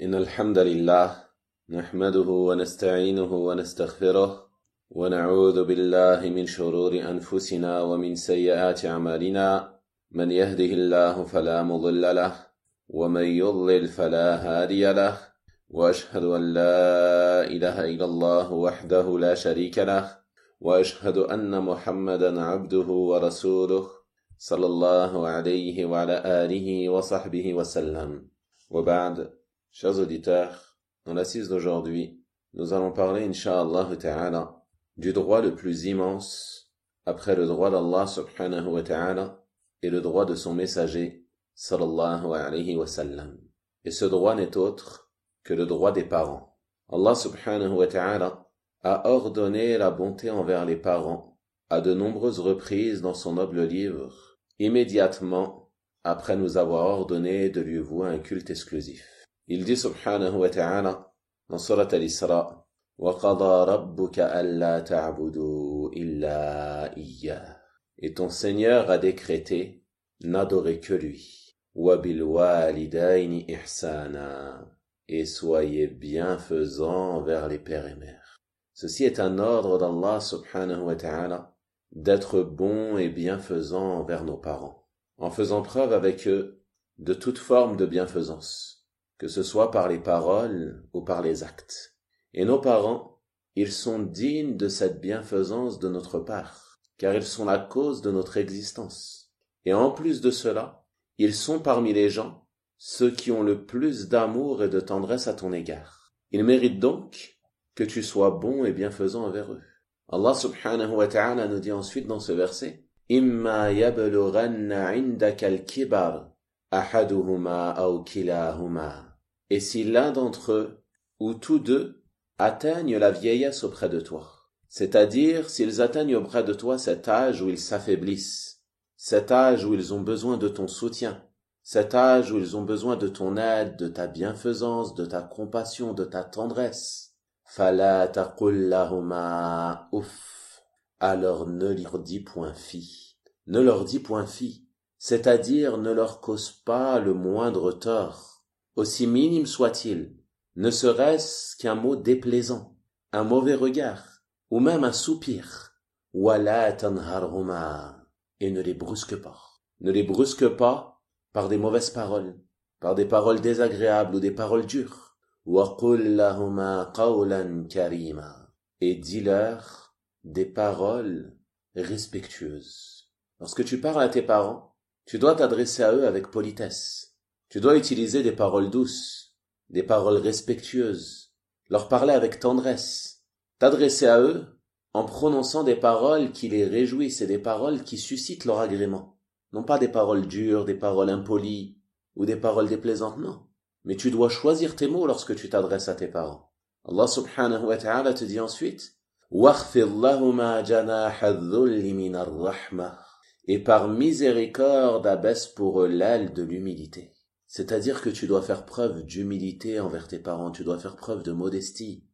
إن الحمد لله نحمده ونستعينه ونستغفره ونعوذ بالله من شرور أنفسنا ومن سيئات أعمالنا من يهده الله فلا مضل له ومن يضلل فلا هادي له وأشهد أن لا إله إلا الله وحده لا شريك له وأشهد أن محمدا عبده ورسوله صلى الله عليه وعلى آله وصحبه وسلم وبعد. Chers auditeurs, dans l'assise d'aujourd'hui, nous allons parler, incha'Allah ta'ala, du droit le plus immense, après le droit d'Allah subhanahu wa ta'ala, et le droit de son messager, sallallahu alayhi wa sallam. Et ce droit n'est autre que le droit des parents. Allah subhanahu wa ta'ala a ordonné la bonté envers les parents à de nombreuses reprises dans son noble livre, immédiatement après nous avoir ordonné de lui vouer un culte exclusif. Il dit subhanahu wa ta'ala dans surat al-Isra وَقَضَى رَبُّكَ أَلَّا تَعْبُدُوا إِلَّا إِيَّاهُ. Et ton Seigneur a décrété n'adorer que lui. وَبِالْوَالِدَيْنِ إِحْسَانًا. Et soyez bienfaisants envers les pères et mères. Ceci est un ordre d'Allah subhanahu wa ta'ala d'être bons et bienfaisants envers nos parents, en faisant preuve avec eux de toute forme de bienfaisance, que ce soit par les paroles ou par les actes. Et nos parents, ils sont dignes de cette bienfaisance de notre part, car ils sont la cause de notre existence. Et en plus de cela, ils sont parmi les gens ceux qui ont le plus d'amour et de tendresse à ton égard. Ils méritent donc que tu sois bon et bienfaisant envers eux. Allah subhanahu wa ta'ala nous dit ensuite dans ce verset إِمَّا يَبْلُغَنَّ عِنْدَكَ الْكِبَرَ أَحَدُهُمَا أَوْ كِلَاهُمَا. Et si l'un d'entre eux, ou tous deux, atteignent la vieillesse auprès de toi, c'est-à-dire s'ils atteignent auprès de toi cet âge où ils s'affaiblissent, cet âge où ils ont besoin de ton soutien, cet âge où ils ont besoin de ton aide, de ta bienfaisance, de ta compassion, de ta tendresse, فَلَا تَقُلْ لَهُمَا أُفٍّ. Alors ne leur dis point fi, ne leur dis point fi, c'est-à-dire ne leur cause pas le moindre tort, aussi minime soit-il, ne serait-ce qu'un mot déplaisant, un mauvais regard, ou même un soupir. وَلَا تَنْهَرْهُمَا. Et ne les brusque pas. Ne les brusque pas par des mauvaises paroles, par des paroles désagréables ou des paroles dures. وَقُلْ لَهُمَا قَوْلًا كَرِيمًا. Et dis-leur des paroles respectueuses. Lorsque tu parles à tes parents, tu dois t'adresser à eux avec politesse. Tu dois utiliser des paroles douces, des paroles respectueuses, leur parler avec tendresse, t'adresser à eux en prononçant des paroles qui les réjouissent et des paroles qui suscitent leur agrément. Non pas des paroles dures, des paroles impolies ou des paroles déplaisantes, non. Mais tu dois choisir tes mots lorsque tu t'adresses à tes parents. Allah subhanahu wa ta'ala te dit ensuite وَاخْفِضْ لَهُمَا جَنَاحَ الذُّلِّ مِنَ الرَّحْمَةِ. Et par miséricorde abaisse pour eux l'aile de l'humilité. C'est-à-dire que tu dois faire preuve d'humilité envers tes parents, tu dois faire preuve de modestie.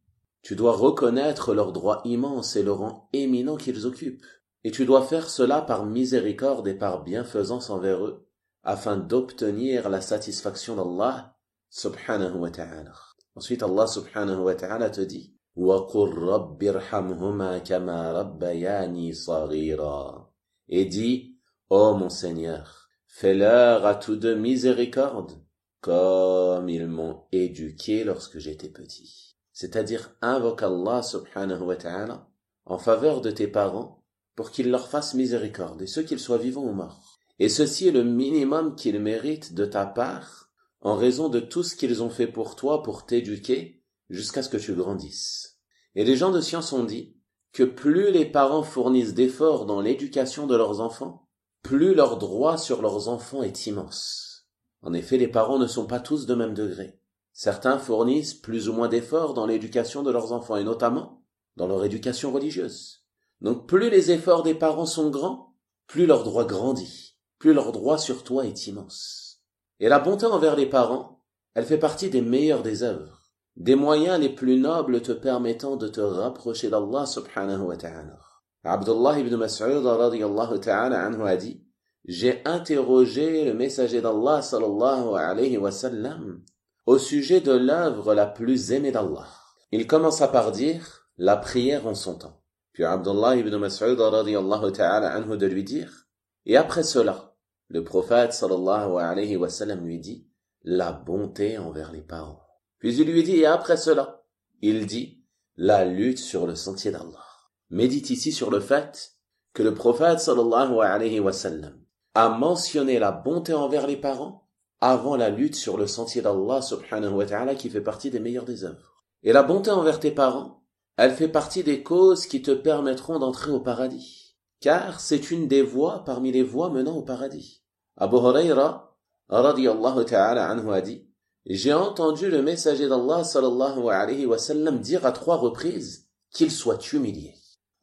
Tu dois reconnaître leurs droits immenses et le rang éminent qu'ils occupent. Et tu dois faire cela par miséricorde et par bienfaisance envers eux, afin d'obtenir la satisfaction d'Allah subhanahu wa ta'ala. Ensuite, Allah subhanahu wa ta'ala te dit وَقُلْ رَبِّ ارْحَمْهُمَا كَمَا رَبَّيَانِي صَغِيرًا. Et dis, ô mon Seigneur, fais-leur à tous deux miséricorde, comme ils m'ont éduqué lorsque j'étais petit. C'est-à-dire, invoque Allah subhanahu wa ta'ala en faveur de tes parents pour qu'ils leur fassent miséricorde, et ce qu'ils soient vivants ou morts. Et ceci est le minimum qu'ils méritent de ta part, en raison de tout ce qu'ils ont fait pour toi pour t'éduquer jusqu'à ce que tu grandisses. Et les gens de science ont dit que plus les parents fournissent d'efforts dans l'éducation de leurs enfants, plus leur droit sur leurs enfants est immense. En effet, les parents ne sont pas tous de même degré. Certains fournissent plus ou moins d'efforts dans l'éducation de leurs enfants, et notamment dans leur éducation religieuse. Donc plus les efforts des parents sont grands, plus leur droit grandit, plus leur droit sur toi est immense. Et la bonté envers les parents, elle fait partie des meilleures des œuvres, des moyens les plus nobles te permettant de te rapprocher d'Allah subhanahu wa ta'ala. Abdullah ibn Mas'ud radiyallahu ta'ala anhu a dit « J'ai interrogé le messager d'Allah sallallahu alayhi wa sallam au sujet de l'œuvre la plus aimée d'Allah. Il commença par dire la prière en son temps. Puis Abdullah ibn Mas'ud radiyallahu ta'ala anhu de lui dire, et après cela, le prophète sallallahu alayhi wa sallam lui dit, la bonté envers les parents. Puis il lui dit, et après cela, il dit, la lutte sur le sentier d'Allah. Médite ici sur le fait que le prophète sallallahu alayhi wa sallam a mentionné la bonté envers les parents avant la lutte sur le sentier d'Allah subhanahu wa ta'ala qui fait partie des meilleures des œuvres. Et la bonté envers tes parents, elle fait partie des causes qui te permettront d'entrer au paradis. Car c'est une des voies parmi les voies menant au paradis. Abu Huraira radiyallahu ta'ala anhu a dit, j'ai entendu le messager d'Allah sallallahu alayhi wa sallam dire à 3 reprises qu'il soit humilié.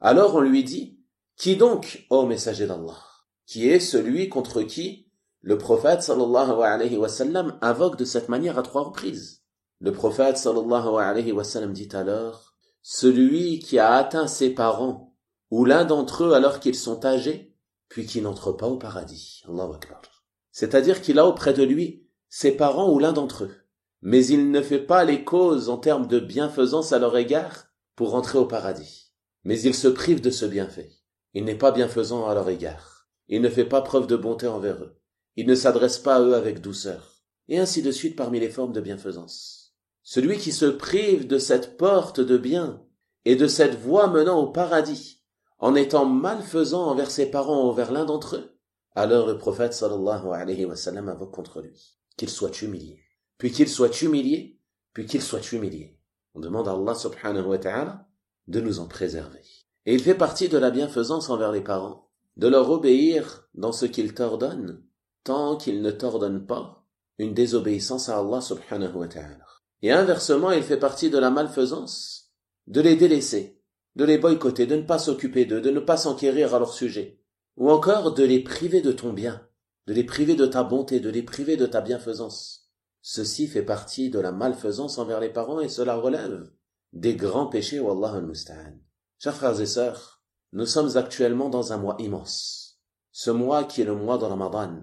Alors on lui dit, qui donc, ô messager d'Allah, qui est celui contre qui le prophète sallallahu alayhi wa sallam invoque de cette manière à 3 reprises? Le prophète sallallahu alayhi wa sallam dit alors, celui qui a atteint ses parents, ou l'un d'entre eux alors qu'ils sont âgés, puis qui n'entre pas au paradis. Allahu Akbar. C'est-à-dire qu'il a auprès de lui ses parents ou l'un d'entre eux, mais il ne fait pas les causes en termes de bienfaisance à leur égard pour entrer au paradis. Mais il se prive de ce bienfait. Il n'est pas bienfaisant à leur égard. Il ne fait pas preuve de bonté envers eux. Il ne s'adresse pas à eux avec douceur. Et ainsi de suite parmi les formes de bienfaisance. Celui qui se prive de cette porte de bien et de cette voie menant au paradis, en étant malfaisant envers ses parents ou envers l'un d'entre eux, alors le prophète sallallahu alayhi wa sallam invoque contre lui qu'il soit humilié, puis qu'il soit humilié, puis qu'il soit humilié. On demande à Allah subhanahu wa ta'ala de nous en préserver. Et il fait partie de la bienfaisance envers les parents, de leur obéir dans ce qu'ils t'ordonnent, tant qu'ils ne t'ordonnent pas une désobéissance à Allah subhanahu wa ta'ala. Et inversement, il fait partie de la malfaisance de les délaisser, de les boycotter, de ne pas s'occuper d'eux, de ne pas s'enquérir à leur sujet, ou encore de les priver de ton bien, de les priver de ta bonté, de les priver de ta bienfaisance. Ceci fait partie de la malfaisance envers les parents et cela relève des grands péchés, wallahu al-musta'an. Chers frères et sœurs, nous sommes actuellement dans un mois immense. Ce mois qui est le mois de Ramadan,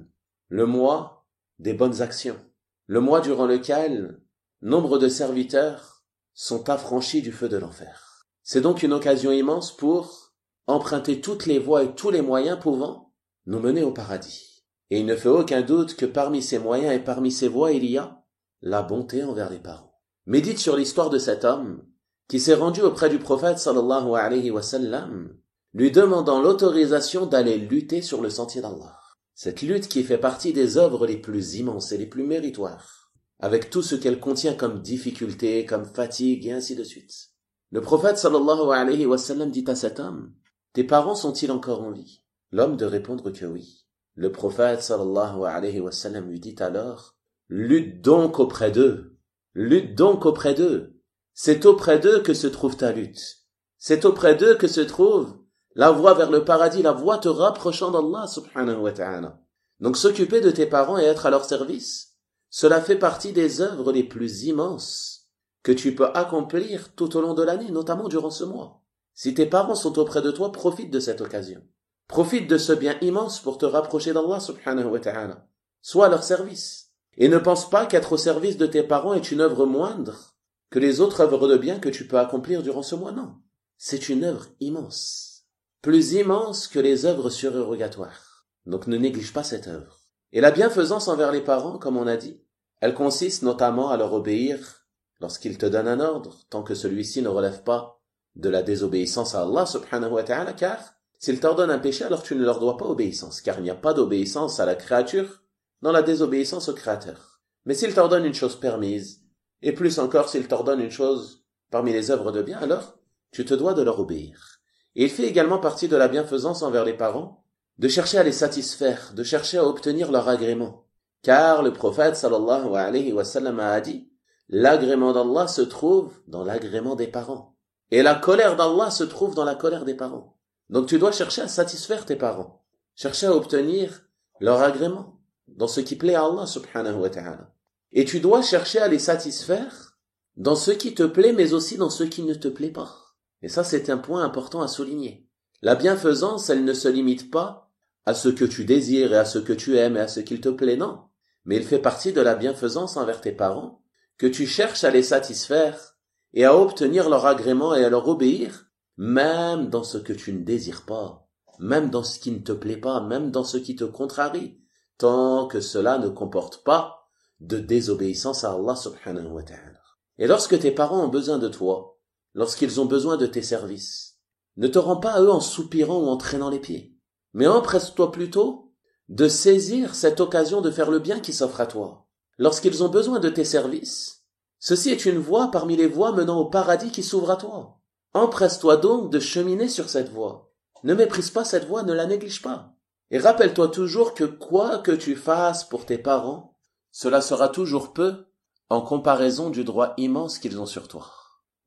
le mois des bonnes actions, le mois durant lequel nombre de serviteurs sont affranchis du feu de l'enfer. C'est donc une occasion immense pour emprunter toutes les voies et tous les moyens pouvant nous mener au paradis. Et il ne fait aucun doute que parmi ces moyens et parmi ces voies, il y a la bonté envers les parents. Médite sur l'histoire de cet homme qui s'est rendu auprès du prophète sallallahu alayhi wa sallam, lui demandant l'autorisation d'aller lutter sur le sentier d'Allah. Cette lutte qui fait partie des œuvres les plus immenses et les plus méritoires, avec tout ce qu'elle contient comme difficulté, comme fatigue et ainsi de suite. Le prophète sallallahu alayhi wa sallam dit à cet homme, tes parents sont-ils encore en vie? L'homme de répondre que oui. Le prophète sallallahu alayhi wa sallam lui dit alors, lutte donc auprès d'eux. Lutte donc auprès d'eux. C'est auprès d'eux que se trouve ta lutte. C'est auprès d'eux que se trouve la voie vers le paradis, la voie te rapprochant d'Allah subhanahu wa ta'ala. Donc s'occuper de tes parents et être à leur service, cela fait partie des œuvres les plus immenses que tu peux accomplir tout au long de l'année, notamment durant ce mois. Si tes parents sont auprès de toi, profite de cette occasion. Profite de ce bien immense pour te rapprocher d'Allah subhanahu wa ta'ala. Sois à leur service. Et ne pense pas qu'être au service de tes parents est une œuvre moindre que les autres œuvres de bien que tu peux accomplir durant ce mois. Non. C'est une œuvre immense. Plus immense que les œuvres surérogatoires. Donc ne néglige pas cette œuvre. Et la bienfaisance envers les parents, comme on a dit, elle consiste notamment à leur obéir lorsqu'ils te donnent un ordre, tant que celui-ci ne relève pas de la désobéissance à Allah subhanahu wa ta'ala, car s'ils t'ordonnent un péché, alors tu ne leur dois pas obéissance, car il n'y a pas d'obéissance à la créature dans la désobéissance au Créateur. Mais s'ils t'ordonnent une chose permise, et plus encore s'ils t'ordonnent une chose parmi les œuvres de bien, alors tu te dois de leur obéir. Et il fait également partie de la bienfaisance envers les parents, de chercher à les satisfaire, de chercher à obtenir leur agrément. Car le prophète sallallahu alayhi wa sallam a dit, l'agrément d'Allah se trouve dans l'agrément des parents. Et la colère d'Allah se trouve dans la colère des parents. Donc tu dois chercher à satisfaire tes parents. Chercher à obtenir leur agrément dans ce qui plaît à Allah subhanahu wa ta'ala. Et tu dois chercher à les satisfaire dans ce qui te plaît, mais aussi dans ce qui ne te plaît pas. Et ça, c'est un point important à souligner. La bienfaisance, elle ne se limite pas à ce que tu désires et à ce que tu aimes et à ce qu'il te plaît, non. Mais il fait partie de la bienfaisance envers tes parents que tu cherches à les satisfaire et à obtenir leur agrément et à leur obéir, même dans ce que tu ne désires pas, même dans ce qui ne te plaît pas, même dans ce qui te contrarie, tant que cela ne comporte pas de désobéissance à Allah subhanahu wa ta'ala. Et lorsque tes parents ont besoin de toi, lorsqu'ils ont besoin de tes services, ne te rends pas à eux en soupirant ou en traînant les pieds, mais empresse-toi plutôt de saisir cette occasion de faire le bien qui s'offre à toi. Lorsqu'ils ont besoin de tes services, ceci est une voie parmi les voies menant au paradis qui s'ouvre à toi. Empresse-toi donc de cheminer sur cette voie. Ne méprise pas cette voie, ne la néglige pas. Et rappelle-toi toujours que quoi que tu fasses pour tes parents, cela sera toujours peu en comparaison du droit immense qu'ils ont sur toi.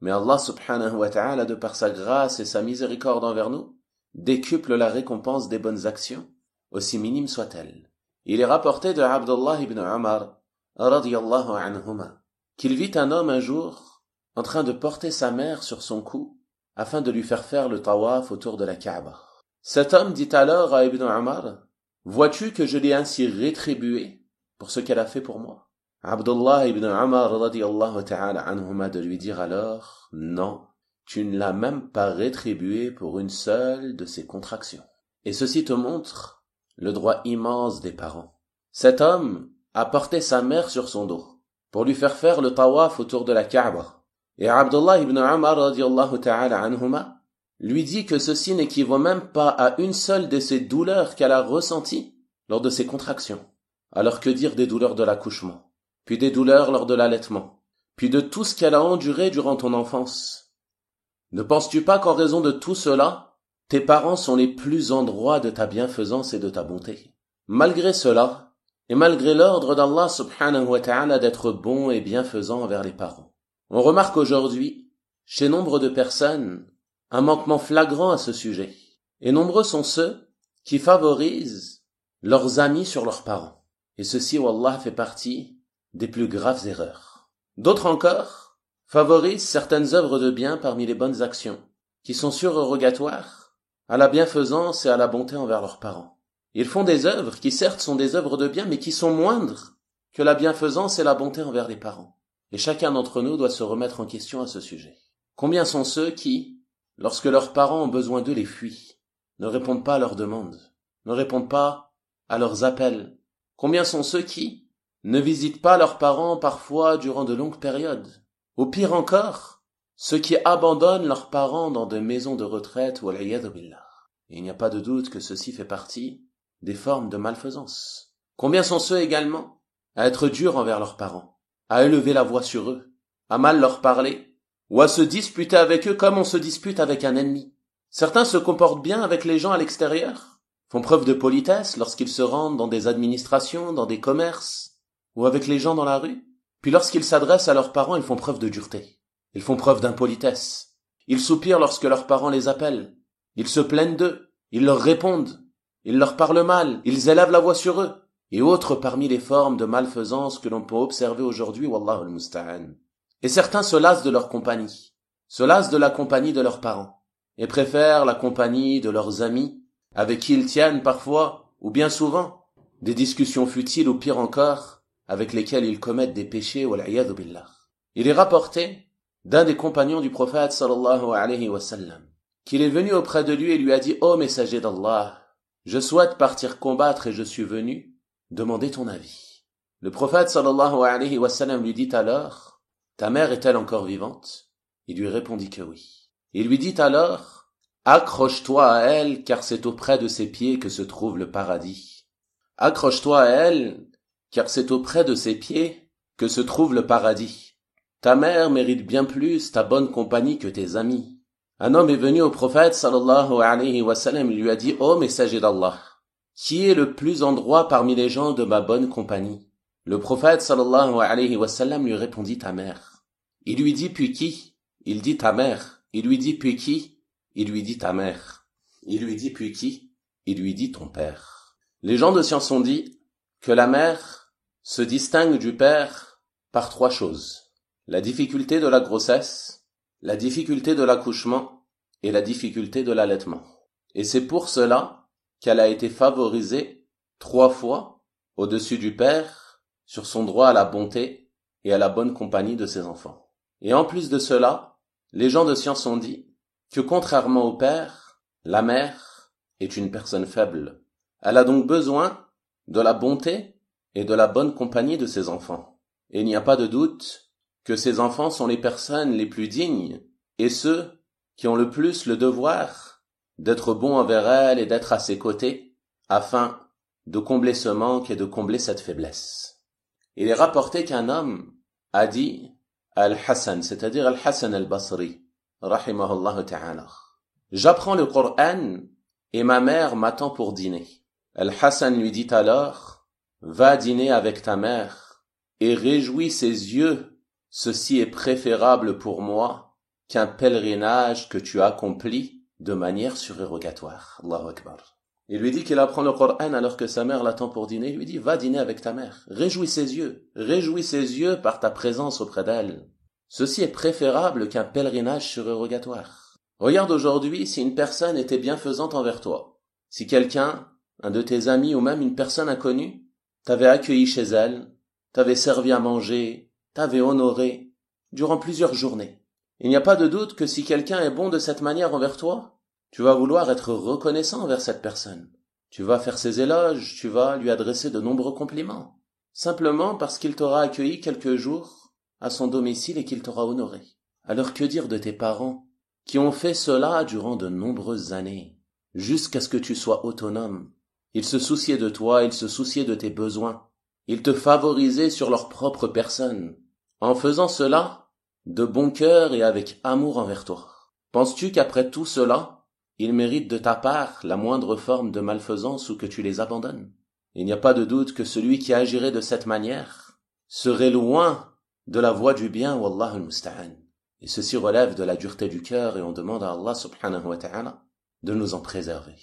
Mais Allah subhanahu wa ta'ala, de par sa grâce et sa miséricorde envers nous, décuple la récompense des bonnes actions, aussi minime soit-elle. Il est rapporté de Abdullah ibn Umar, radiyallahu anhuma, qu'il vit un homme un jour en train de porter sa mère sur son cou afin de lui faire le tawaf autour de la Kaaba. Cet homme dit alors à Ibn Umar, « Vois-tu que je l'ai ainsi rétribué pour ce qu'elle a fait pour moi ?» Abdullah ibn Umar radiyallahu ta'ala anhuma de lui dire alors, « Non, tu ne l'as même pas rétribué pour une seule de ses contractions. » Et ceci te montre le droit immense des parents. Cet homme a porté sa mère sur son dos pour lui faire le tawaf autour de la Kaaba. Et Abdullah ibn Umar radiyallahu ta'ala anhuma lui dit que ceci n'équivaut même pas à une seule de ces douleurs qu'elle a ressenties lors de ses contractions. Alors que dire des douleurs de l'accouchement, puis des douleurs lors de l'allaitement, puis de tout ce qu'elle a enduré durant ton enfance. Ne penses-tu pas qu'en raison de tout cela, tes parents sont les plus en droit de ta bienfaisance et de ta bonté? Malgré cela, et malgré l'ordre d'Allah subhanahu wa ta'ala d'être bon et bienfaisant envers les parents, on remarque aujourd'hui, chez nombre de personnes, un manquement flagrant à ce sujet. Et nombreux sont ceux qui favorisent leurs amis sur leurs parents. Et ceci, wallah, fait partie des plus graves erreurs. D'autres encore favorisent certaines œuvres de bien parmi les bonnes actions, qui sont surrogatoires à la bienfaisance et à la bonté envers leurs parents. Ils font des œuvres qui certes sont des œuvres de bien, mais qui sont moindres que la bienfaisance et la bonté envers les parents. Et chacun d'entre nous doit se remettre en question à ce sujet. Combien sont ceux qui, lorsque leurs parents ont besoin d'eux, les fuient, ne répondent pas à leurs demandes, ne répondent pas à leurs appels? Combien sont ceux qui ne visitent pas leurs parents parfois durant de longues périodes? Ou pire encore, ceux qui abandonnent leurs parents dans des maisons de retraite ou al-iyadhu billah. Et il n'y a pas de doute que ceci fait partie des formes de malfaisance. Combien sont ceux également à être durs envers leurs parents, à élever la voix sur eux, à mal leur parler, ou à se disputer avec eux comme on se dispute avec un ennemi. Certains se comportent bien avec les gens à l'extérieur, font preuve de politesse lorsqu'ils se rendent dans des administrations, dans des commerces, ou avec les gens dans la rue. Puis lorsqu'ils s'adressent à leurs parents, ils font preuve de dureté. Ils font preuve d'impolitesse. Ils soupirent lorsque leurs parents les appellent. Ils se plaignent d'eux. Ils leur répondent. Ils leur parlent mal. Ils élèvent la voix sur eux. Et autres parmi les formes de malfaisance que l'on peut observer aujourd'hui, wallahu al-musta'an. Et certains se lassent de leur compagnie, se lassent de la compagnie de leurs parents, et préfèrent la compagnie de leurs amis, avec qui ils tiennent parfois, ou bien souvent, des discussions futiles ou pire encore, avec lesquelles ils commettent des péchés, wal-iyadhu billah. Il est rapporté d'un des compagnons du prophète sallallahu alayhi wa sallam, qu'il est venu auprès de lui et lui a dit « Ô messager d'Allah, je souhaite partir combattre et je suis venu demander ton avis. » Le prophète sallallahu alayhi wa sallam lui dit alors « Ta mère est-elle encore vivante ?» Il lui répondit que oui. Il lui dit alors « Accroche-toi à elle, car c'est auprès de ses pieds que se trouve le paradis. Accroche-toi à elle, car c'est auprès de ses pieds que se trouve le paradis. Ta mère mérite bien plus ta bonne compagnie que tes amis. » Un homme est venu au prophète sallallahu alayhi wa sallam et lui a dit « Ô messager d'Allah, qui est le plus en droit parmi les gens de ma bonne compagnie ?» Le prophète sallallahu alayhi wa sallam lui répondit « Ta mère. » Il lui dit « Puis qui ?» Il dit « Ta mère. » Il lui dit « Puis qui ?» Il lui dit « Ta mère. » Il lui dit « Puis qui ?» Il lui dit « Ton père. » Les gens de science ont dit que la mère se distingue du père par trois choses. La difficulté de la grossesse, la difficulté de l'accouchement et la difficulté de l'allaitement. Et c'est pour cela qu'elle a été favorisée 3 fois au-dessus du père sur son droit à la bonté et à la bonne compagnie de ses enfants. Et en plus de cela, les gens de science ont dit que contrairement au père, la mère est une personne faible. Elle a donc besoin de la bonté et de la bonne compagnie de ses enfants. Et il n'y a pas de doute que ces enfants sont les personnes les plus dignes et ceux qui ont le plus le devoir d'être bons envers elles et d'être à ses côtés afin de combler ce manque et de combler cette faiblesse. Il est rapporté qu'un homme a dit à Al-Hassan, c'est-à-dire Al-Hassan al-Basri, rahimahullah ta'ala, j'apprends le Coran et ma mère m'attend pour dîner. Al-Hassan lui dit alors, va dîner avec ta mère et réjouis ses yeux, ceci est préférable pour moi qu'un pèlerinage que tu accomplis de manière surérogatoire. Allahu Akbar. Il lui dit qu'il apprend le Coran alors que sa mère l'attend pour dîner. Il lui dit, va dîner avec ta mère. Réjouis ses yeux par ta présence auprès d'elle. Ceci est préférable qu'un pèlerinage surérogatoire. Regarde aujourd'hui si une personne était bienfaisante envers toi. Si quelqu'un, un de tes amis ou même une personne inconnue, t'avait accueilli chez elle, t'avait servi à manger, t'avait honoré, durant plusieurs journées. Il n'y a pas de doute que si quelqu'un est bon de cette manière envers toi, tu vas vouloir être reconnaissant envers cette personne. Tu vas faire ses éloges, tu vas lui adresser de nombreux compliments, simplement parce qu'il t'aura accueilli quelques jours à son domicile et qu'il t'aura honoré. Alors que dire de tes parents, qui ont fait cela durant de nombreuses années, jusqu'à ce que tu sois autonome? Ils se souciaient de toi, ils se souciaient de tes besoins, ils te favorisaient sur leur propre personne, en faisant cela de bon cœur et avec amour envers toi. Penses-tu qu'après tout cela, ils méritent de ta part la moindre forme de malfaisance ou que tu les abandonnes? Il n'y a pas de doute que celui qui agirait de cette manière serait loin de la voie du bien, wallahu al-musta'an. Et ceci relève de la dureté du cœur et on demande à Allah subhanahu wa ta'ala de nous en préserver.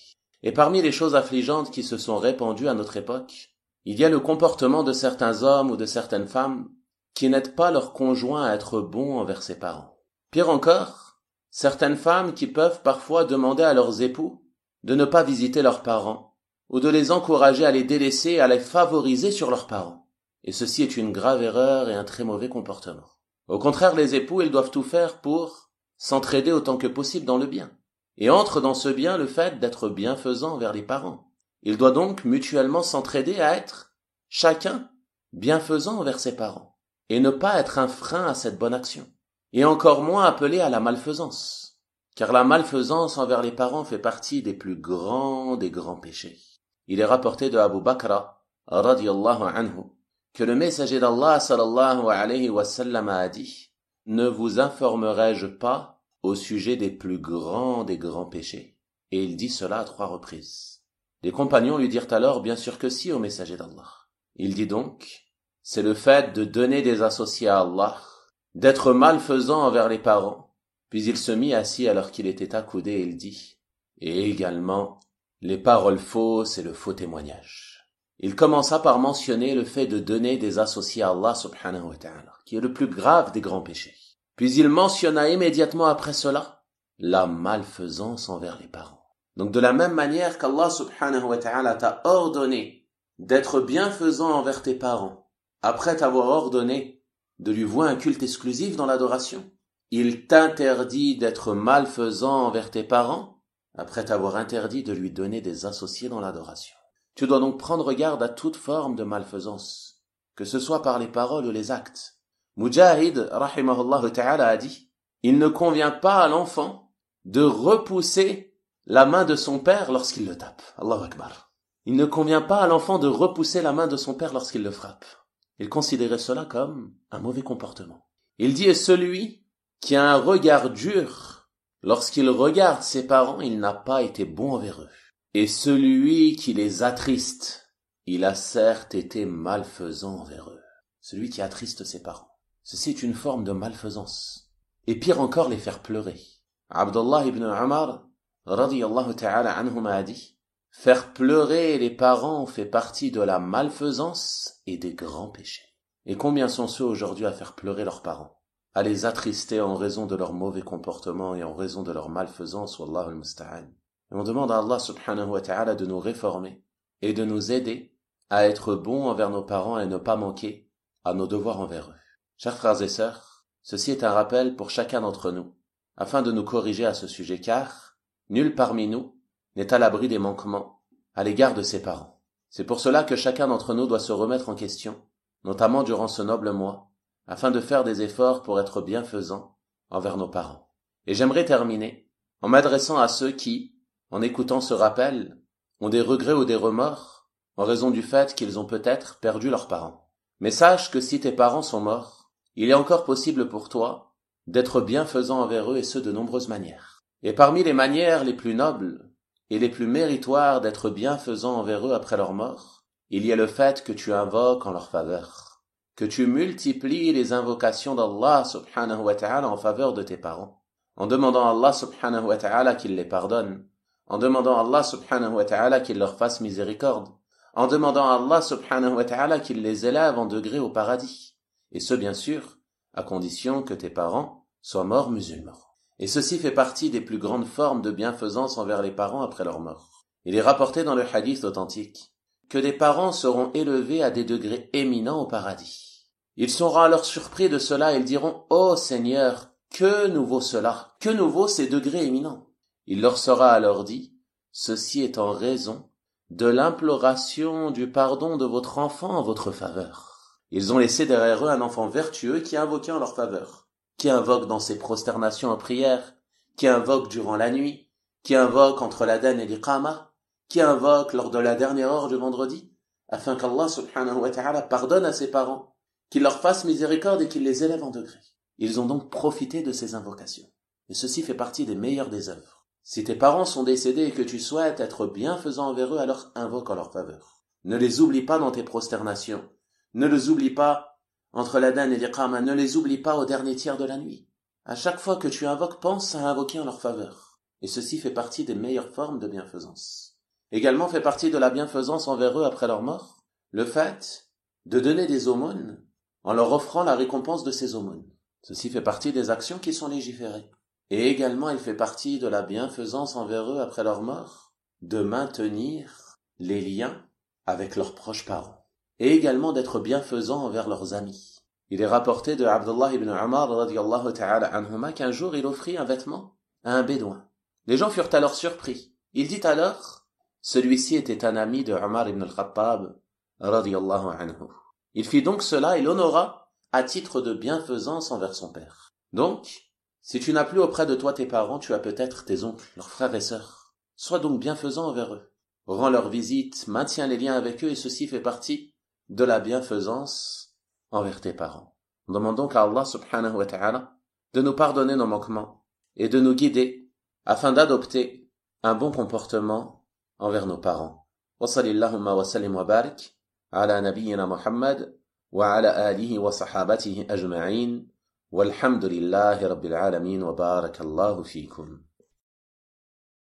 Et parmi les choses affligeantes qui se sont répandues à notre époque, il y a le comportement de certains hommes ou de certaines femmes qui n'aident pas leur conjoint à être bon envers ses parents. Pire encore, certaines femmes qui peuvent parfois demander à leurs époux de ne pas visiter leurs parents ou de les encourager à les délaisser et à les favoriser sur leurs parents. Et ceci est une grave erreur et un très mauvais comportement. Au contraire, les époux, ils doivent tout faire pour s'entraider autant que possible dans le bien. Et entre dans ce bien le fait d'être bienfaisant envers les parents. Ils doivent donc mutuellement s'entraider à être chacun bienfaisant envers ses parents et ne pas être un frein à cette bonne action. Et encore moins appelé à la malfaisance, car la malfaisance envers les parents fait partie des plus grands des grands péchés. Il est rapporté de Abu Bakr radiyallahu anhu que le messager d'Allah sallallahu alayhi wa sallam a dit: ne vous informerai-je pas au sujet des plus grands des grands péchés? Et il dit cela à 3 reprises. Les compagnons lui dirent alors: bien sûr que si, ô messager d'Allah. Il dit donc: c'est le fait de donner des associés à Allah, d'être malfaisant envers les parents. Puis il se mit assis alors qu'il était accoudé et il dit: et également les paroles fausses et le faux témoignage. Il commença par mentionner le fait de donner des associés à Allah subhanahu wa ta'ala, qui est le plus grave des grands péchés. Puis il mentionna immédiatement après cela la malfaisance envers les parents. Donc de la même manière qu'Allah subhanahu wa ta'ala t'a ordonné d'être bienfaisant envers tes parents, après t'avoir ordonné de lui vouer un culte exclusif dans l'adoration, il t'interdit d'être malfaisant envers tes parents, après t'avoir interdit de lui donner des associés dans l'adoration. Tu dois donc prendre garde à toute forme de malfaisance, que ce soit par les paroles ou les actes. Mujahid, rahimahullah ta'ala, a dit: il ne convient pas à l'enfant de repousser la main de son père lorsqu'il le tape. Allahu Akbar. Il ne convient pas à l'enfant de repousser la main de son père lorsqu'il le frappe. Il considérait cela comme un mauvais comportement. Il dit: et celui qui a un regard dur lorsqu'il regarde ses parents, il n'a pas été bon envers eux. Et celui qui les attriste, il a certes été malfaisant envers eux. Celui qui attriste ses parents. Ceci est une forme de malfaisance. Et pire encore, les faire pleurer. Abdullah ibn Umar, radiyallahu ta'ala anhuma, a dit: faire pleurer les parents fait partie de la malfaisance et des grands péchés. Et combien sont ceux aujourd'hui à faire pleurer leurs parents, à les attrister en raison de leur mauvais comportement et en raison de leur malfaisance, wallahu al-musta'an. Et on demande à Allah subhanahu wa ta'ala de nous réformer et de nous aider à être bons envers nos parents et ne pas manquer à nos devoirs envers eux. Chers frères et sœurs, ceci est un rappel pour chacun d'entre nous, afin de nous corriger à ce sujet, car nul parmi nous n'est à l'abri des manquements à l'égard de ses parents. C'est pour cela que chacun d'entre nous doit se remettre en question, notamment durant ce noble mois, afin de faire des efforts pour être bienfaisants envers nos parents. Et j'aimerais terminer en m'adressant à ceux qui, en écoutant ce rappel, ont des regrets ou des remords en raison du fait qu'ils ont peut-être perdu leurs parents. Mais sache que si tes parents sont morts, il est encore possible pour toi d'être bienfaisant envers eux et ce de nombreuses manières. Et parmi les manières les plus nobles et les plus méritoires d'être bienfaisant envers eux après leur mort, il y a le fait que tu invoques en leur faveur, que tu multiplies les invocations d'Allah subhanahu wa ta'ala en faveur de tes parents, en demandant à Allah subhanahu wa ta'ala qu'il les pardonne, en demandant à Allah subhanahu wa ta'ala qu'il leur fasse miséricorde, en demandant à Allah subhanahu wa ta'ala qu'il les élève en degré au paradis. Et ce, bien sûr, à condition que tes parents soient morts musulmans. Et ceci fait partie des plus grandes formes de bienfaisance envers les parents après leur mort. Il est rapporté dans le hadith authentique que des parents seront élevés à des degrés éminents au paradis. Ils seront alors surpris de cela et ils diront « Ô Seigneur, que nous vaut cela? Que nous vaut ces degrés éminents ?» Il leur sera alors dit « Ceci est en raison de l'imploration du pardon de votre enfant en votre faveur. » Ils ont laissé derrière eux un enfant vertueux qui invoquait en leur faveur, qui invoque dans ses prosternations en prière, qui invoque durant la nuit, qui invoque entre l'adhan et l'iqama, qui invoque lors de la dernière heure du vendredi, afin qu'Allah subhanahu wa ta'ala pardonne à ses parents, qu'il leur fasse miséricorde et qu'il les élève en degrés. Ils ont donc profité de ces invocations. Et ceci fait partie des meilleures des œuvres. Si tes parents sont décédés et que tu souhaites être bienfaisant envers eux, alors invoque en leur faveur. Ne les oublie pas dans tes prosternations. Ne les oublie pas entre l'adhan et l'iqama. Ne les oublie pas au dernier tiers de la nuit. À chaque fois que tu invoques, pense à invoquer en leur faveur. Et ceci fait partie des meilleures formes de bienfaisance. Également fait partie de la bienfaisance envers eux après leur mort, le fait de donner des aumônes en leur offrant la récompense de ces aumônes. Ceci fait partie des actions qui sont légiférées. Et également il fait partie de la bienfaisance envers eux après leur mort, de maintenir les liens avec leurs proches parents. Et également d'être bienfaisant envers leurs amis. Il est rapporté de Abdullah ibn Umar radiyallahu ta'ala anhuma qu'un jour il offrit un vêtement à un bédouin. Les gens furent alors surpris. Il dit alors, celui-ci était un ami de Umar ibn al-Khattab radiyallahu anhu. Il fit donc cela et l'honora à titre de bienfaisance envers son père. Donc, si tu n'as plus auprès de toi tes parents, tu as peut-être tes oncles, leurs frères et sœurs. Sois donc bienfaisant envers eux. Rends leur visite, maintiens les liens avec eux et ceci fait partie de la bienfaisance envers tes parents. Nous demandons à Allah subhanahu wa ta'ala de nous pardonner nos manquements et de nous guider afin d'adopter un bon comportement envers nos parents. Wa sallallahu wa sallim wa barik ala nabiyyina Muhammad wa ala alihi wa sahabatihi ajma'in. والحمد لله رب العالمين وبارك الله فيكم.